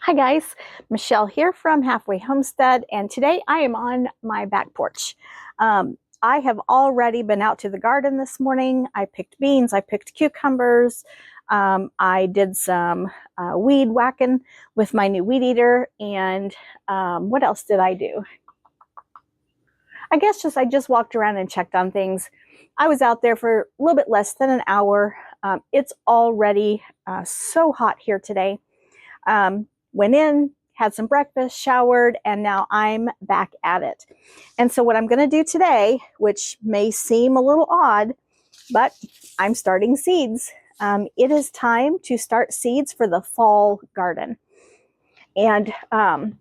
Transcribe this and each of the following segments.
Hi guys, Michelle here from Halfway Homestead, and today I am on my back porch. I have already been out to the garden this morning. I picked beans, I picked cucumbers, I did some weed whacking with my new weed eater, and what else did I do? I guess I just walked around and checked on things. I was out there for a little bit less than an hour. It's already so hot here today. Went in, had some breakfast, showered, and now I'm back at it. And so what I'm going to do today, which may seem a little odd, but I'm starting seeds. It is time to start seeds for the fall garden. And I'm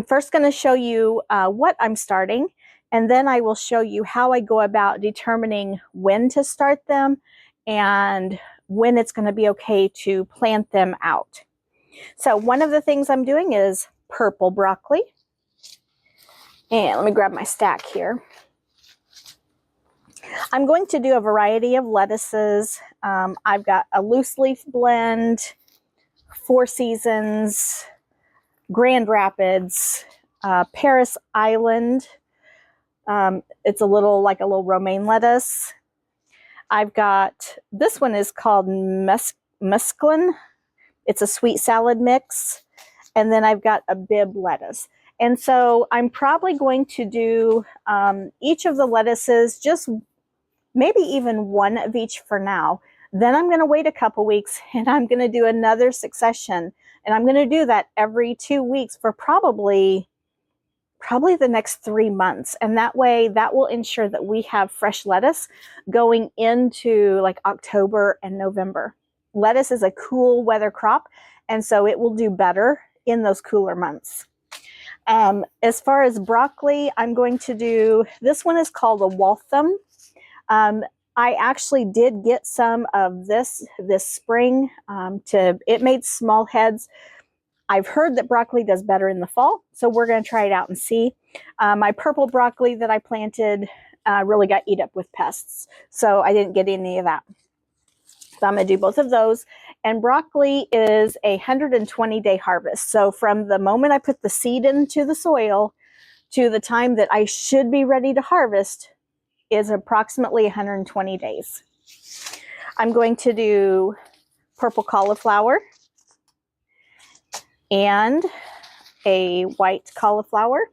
first going to show you what I'm starting, and then I will show you how I go about determining when to start them and when it's going to be okay to plant them out. So one of the things I'm doing is purple broccoli. And let me grab my stack here. I'm going to do a variety of lettuces. I've got a loose leaf blend, Four Seasons, Grand Rapids, Paris Island. It's like a little romaine lettuce. I've got, this one is called mesclun. It's a sweet salad mix. And then I've got a Bibb lettuce. And so I'm probably going to do each of the lettuces, just maybe even one of each for now. Then I'm going to wait a couple weeks and I'm going to do another succession. And I'm going to do that every 2 weeks for probably the next 3 months. And that way, that will ensure that we have fresh lettuce going into like October and November. Lettuce is a cool weather crop, and so it will do better in those cooler months. As far as broccoli, I'm going to do, this one is called a Waltham. I actually did get some of this spring. It made small heads. I've heard that broccoli does better in the fall, so we're going to try it out and see. My purple broccoli that I planted really got eat up with pests, so I didn't get any of that. So I'm going to do both of those. And broccoli is a 120-day harvest. So from the moment I put the seed into the soil to the time that I should be ready to harvest is approximately 120 days. I'm going to do purple cauliflower and a white cauliflower.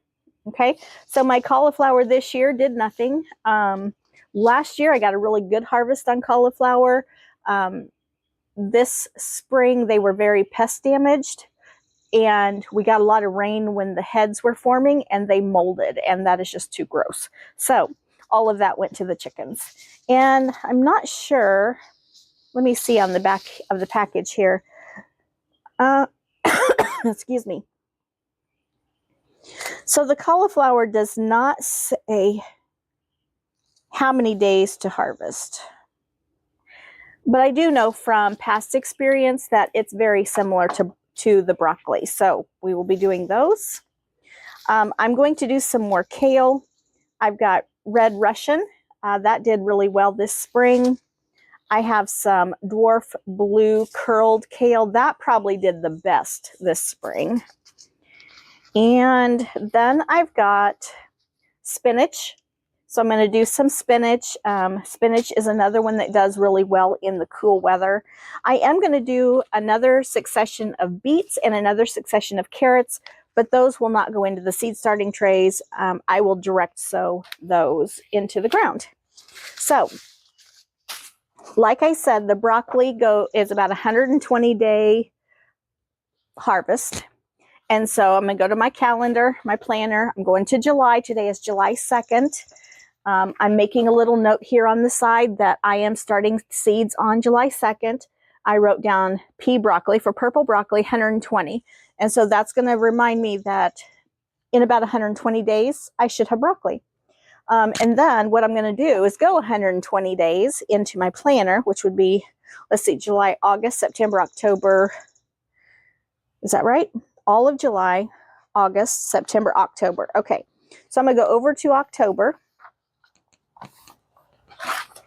Okay, so my cauliflower this year did nothing. Last year I got a really good harvest on cauliflower. This spring they were very pest damaged, and we got a lot of rain when the heads were forming and they molded, and that is just too gross. So all of that went to the chickens. And I'm not sure, let me see on the back of the package here. Excuse me. So the cauliflower does not say how many days to harvest. But I do know from past experience that it's very similar to the broccoli. So we will be doing those. I'm going to do some more kale. I've got red Russian. That did really well this spring. I have some dwarf blue curled kale. That probably did the best this spring. And then I've got spinach. So I'm going to do some spinach. Spinach is another one that does really well in the cool weather. I am going to do another succession of beets and another succession of carrots, but those will not go into the seed starting trays. I will direct sow those into the ground. So, like I said, the broccoli is about 120-day harvest. And so I'm going to go to my calendar, my planner. I'm going to July. Today is July 2nd. I'm making a little note here on the side that I am starting seeds on July 2nd. I wrote down pea broccoli for purple broccoli, 120. And so that's going to remind me that in about 120 days, I should have broccoli. And then what I'm going to do is go 120 days into my planner, which would be, let's see, July, August, September, October. Is that right? All of July, August, September, October. Okay, so I'm going to go over to October,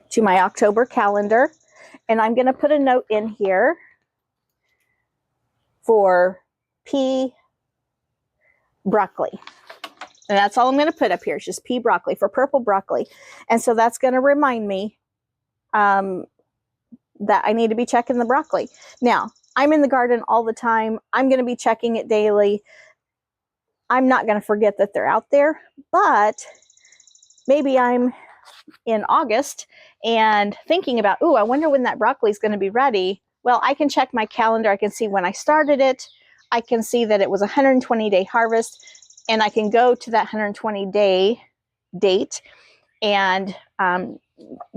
to my October calendar, and I'm going to put a note in here for pea broccoli. And that's all I'm going to put up here. It's just pea broccoli for purple broccoli. And so that's going to remind me that I need to be checking the broccoli. Now, I'm in the garden all the time. I'm going to be checking it daily. I'm not going to forget that they're out there, but maybe I'm in August and thinking about, ooh, I wonder when that broccoli is going to be ready. Well, I can check my calendar. I can see when I started it. I can see that it was a 120-day harvest, and I can go to that 120-day date and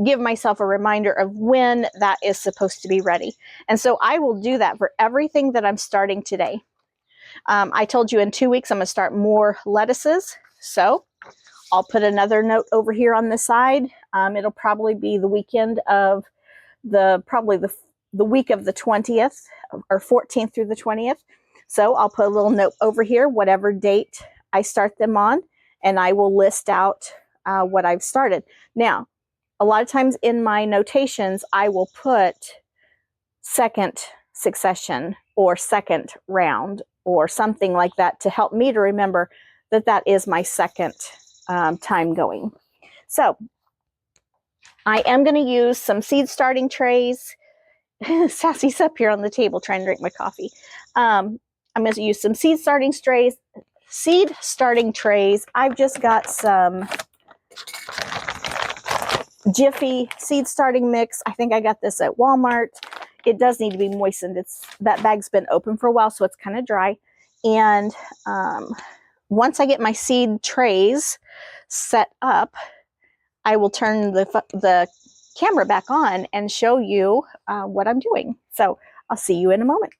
give myself a reminder of when that is supposed to be ready. And so I will do that for everything that I'm starting today. I told you in 2 weeks I'm going to start more lettuces. So I'll put another note over here on the side. It'll probably be the weekend of the week of the 20th or 14th through the 20th. So I'll put a little note over here, whatever date I start them on, and I will list out what I've started. Now, a lot of times in my notations, I will put second succession or second round or something like that to help me to remember that that is my second time going. So I am going to use some seed starting trays. Sassy's up here on the table trying to drink my coffee. I'm going to use some seed starting trays. I've just got some Jiffy seed starting mix. I think I got this at Walmart. It does need to be moistened. That bag's been open for a while, so it's kind of dry. And once I get my seed trays set up, I will turn the camera back on and show you what I'm doing. So I'll see you in a moment.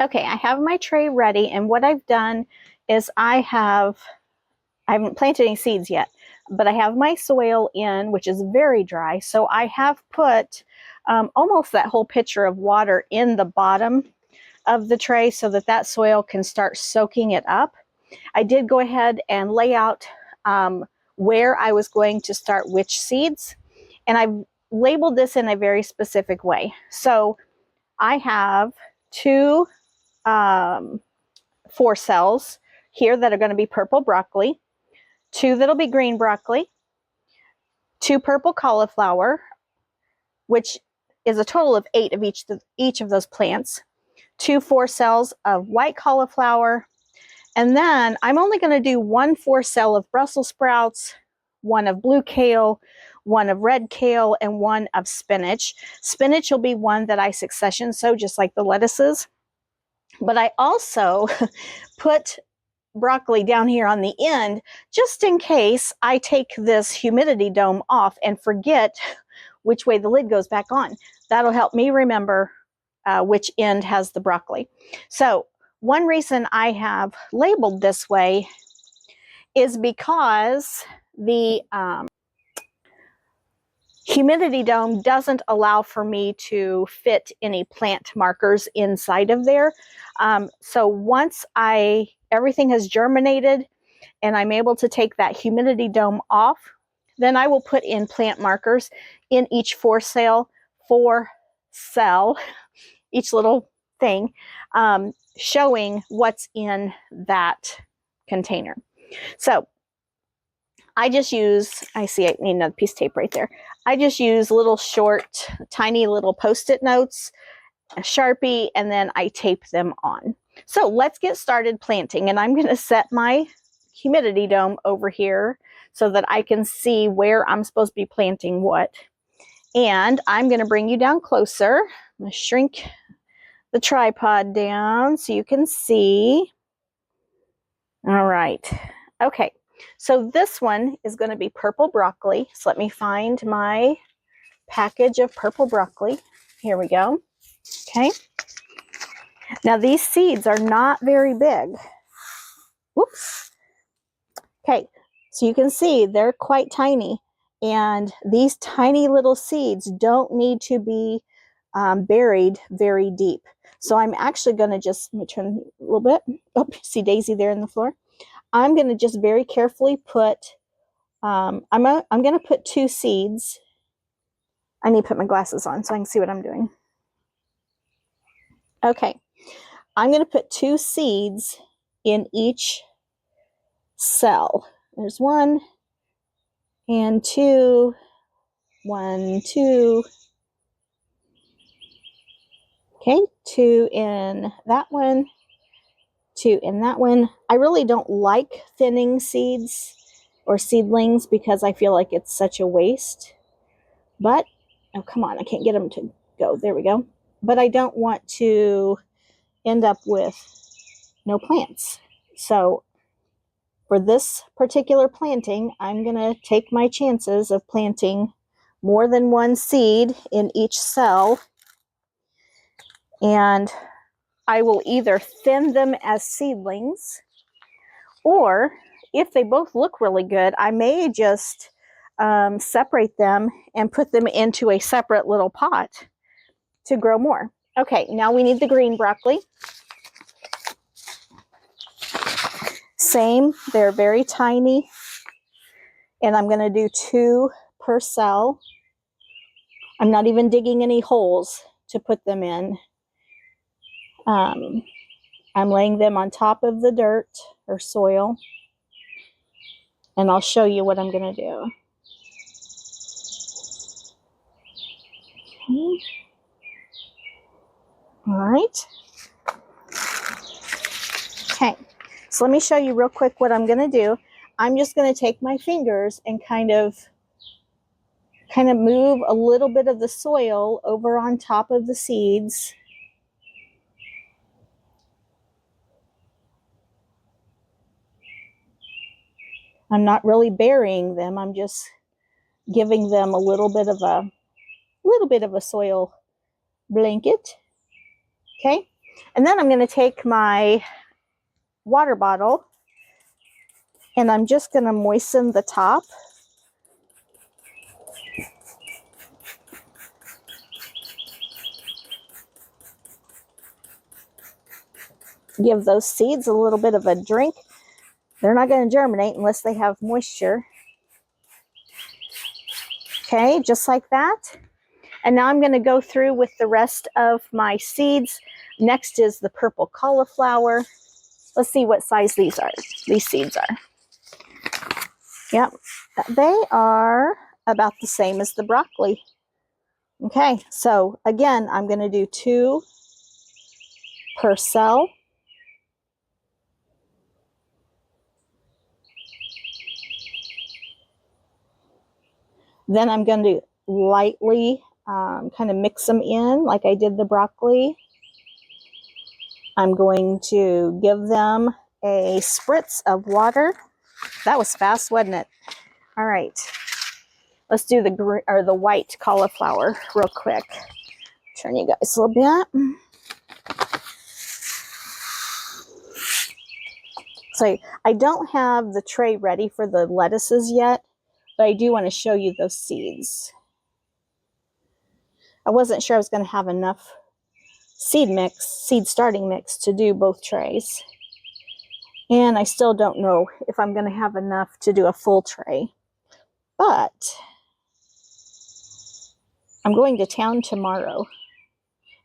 Okay, I have my tray ready, and what I've done is I haven't planted any seeds yet, but I have my soil in, which is very dry. So I have put almost that whole pitcher of water in the bottom of the tray so that soil can start soaking it up. I did go ahead and lay out where I was going to start which seeds, and I've labeled this in a very specific way. So I have 2 4 cells here that are going to be purple broccoli, 2 that'll be green broccoli, 2 purple cauliflower, which is a total of 8 of each of those plants, 2 4 cells of white cauliflower, and then I'm only going to do 1 4 cell of Brussels sprouts, 1 of blue kale, 1 of red kale, and 1 of spinach. Spinach will be one that I succession sow, just like the lettuces. But I also put broccoli down here on the end, just in case I take this humidity dome off and forget which way the lid goes back on. That'll help me remember which end has the broccoli. So one reason I have labeled this way is because the humidity dome doesn't allow for me to fit any plant markers inside of there. So once everything has germinated and I'm able to take that humidity dome off, then I will put in plant markers in each 4 cell, each little thing, showing what's in that container. So I just use, I need another piece of tape right there. I just use little short, tiny little Post-it notes, a Sharpie, and then I tape them on. So let's get started planting, and I'm going to set my humidity dome over here so that I can see where I'm supposed to be planting what. And I'm going to bring you down closer. I'm going to shrink the tripod down so you can see. All right. Okay. So this one is going to be purple broccoli. So let me find my package of purple broccoli. Here we go. Okay. Now these seeds are not very big. Whoops. Okay. So you can see they're quite tiny. And these tiny little seeds don't need to be buried very deep. So I'm actually going to just, let me turn a little bit. Oh, see Daisy there in the floor. I'm going to just very carefully put, I'm going to put 2 seeds. I need to put my glasses on so I can see what I'm doing. Okay, I'm going to put 2 seeds in each cell. There's 1 and 2, 1, 2. Okay, 2 in that one, 2 in that one. I really don't like thinning seeds or seedlings because I feel like it's such a waste. But, oh, come on, I can't get them to go. There we go. But I don't want to end up with no plants. So for this particular planting, I'm going to take my chances of planting more than 1 seed in each cell. And I will either thin them as seedlings, or if they both look really good, I may just separate them and put them into a separate little pot to grow more. Okay, now we need the green broccoli. Same, they're very tiny, and I'm going to do 2 per cell. I'm not even digging any holes to put them in. I'm laying them on top of the dirt or soil, and I'll show you what I'm going to do. All right. Okay, so let me show you real quick what I'm going to do. I'm just going to take my fingers and kind of move a little bit of the soil over on top of the seeds. I'm not really burying them. I'm just giving them a little bit of a soil blanket. Okay, and then I'm going to take my water bottle and I'm just going to moisten the top. Give those seeds a little bit of a drink. They're not going to germinate unless they have moisture. Okay, just like that. And now I'm going to go through with the rest of my seeds. Next is the purple cauliflower. Let's see what size these seeds are. Yep, they are about the same as the broccoli. Okay, so again, I'm going to do 2 per cell. Then I'm going to lightly kind of mix them in like I did the broccoli. I'm going to give them a spritz of water. That was fast, wasn't it? All right. Let's do the white cauliflower real quick. Turn you guys a little bit. So I don't have the tray ready for the lettuces yet, but I do want to show you those seeds. I wasn't sure I was going to have enough seed starting mix to do both trays. And I still don't know if I'm going to have enough to do a full tray. But I'm going to town tomorrow,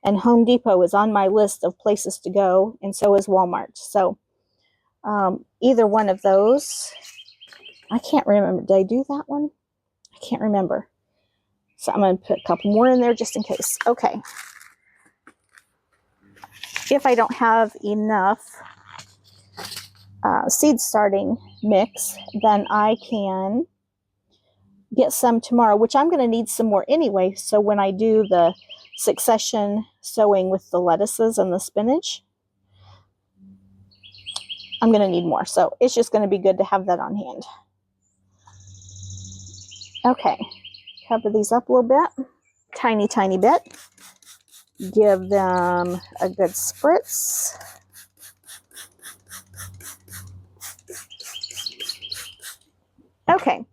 and Home Depot is on my list of places to go, and so is Walmart. So either one of those, I can't remember. Did I do that one? I can't remember. So I'm going to put a couple more in there just in case. Okay. If I don't have enough seed starting mix, then I can get some tomorrow, which I'm going to need some more anyway. So when I do the succession sowing with the lettuces and the spinach, I'm going to need more. So it's just going to be good to have that on hand. Okay, cover these up a little bit, tiny bit. Give them a good spritz. Okay,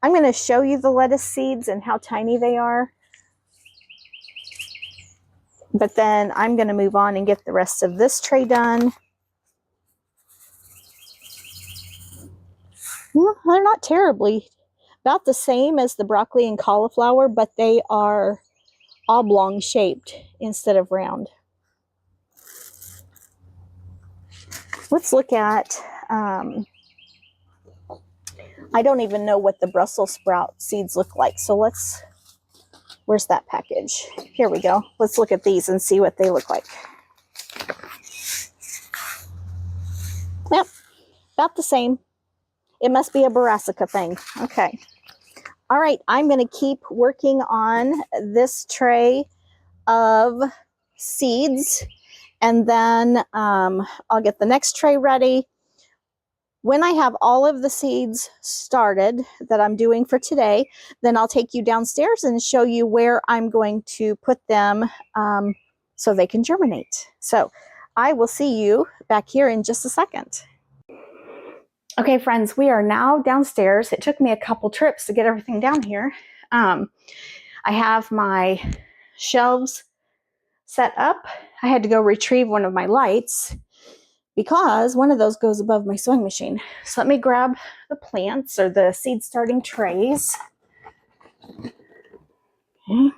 I'm going to show you the lettuce seeds and how tiny they are. But then I'm going to move on and get the rest of this tray done. Well, they're not terribly, about the same as the broccoli and cauliflower, but they are oblong shaped instead of round. Let's look at, I don't even know what the Brussels sprout seeds look like. So where's that package? Here we go. Let's look at these and see what they look like. Yep, about the same. It must be a brassica thing. Okay. All right, I'm going to keep working on this tray of seeds, and then I'll get the next tray ready. When I have all of the seeds started that I'm doing for today, then I'll take you downstairs and show you where I'm going to put them so they can germinate. So I will see you back here in just a second. Okay, friends, we are now downstairs. It took me a couple trips to get everything down here. I have my shelves set up. I had to go retrieve one of my lights because one of those goes above my sewing machine. So let me grab the plants or the seed starting trays. Okay.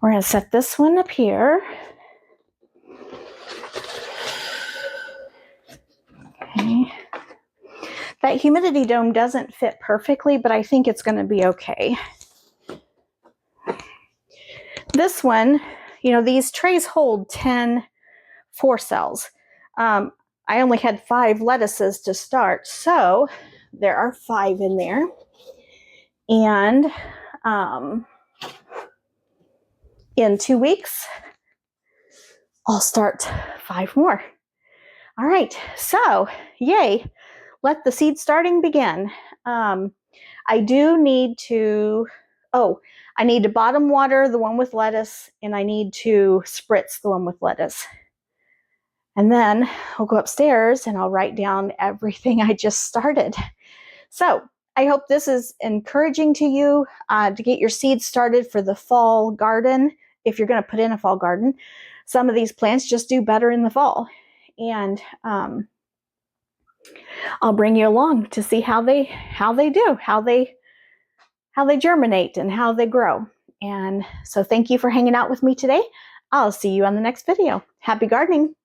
We're going to set this one up here. Okay. That humidity dome doesn't fit perfectly, but I think it's going to be okay. This one, you know, these trays hold 10 4-cells. I only had 5 lettuces to start, so there are 5 in there. And in 2 weeks, I'll start 5 more. All right, so yay. Let the seed starting begin. I do need to, I need to bottom water the one with lettuce, and I need to spritz the one with lettuce. And then I'll go upstairs and I'll write down everything I just started. So I hope this is encouraging to you to get your seeds started for the fall garden. If you're going to put in a fall garden, some of these plants just do better in the fall. And I'll bring you along to see how they germinate and how they grow. And so thank you for hanging out with me today. I'll see you on the next video. Happy gardening.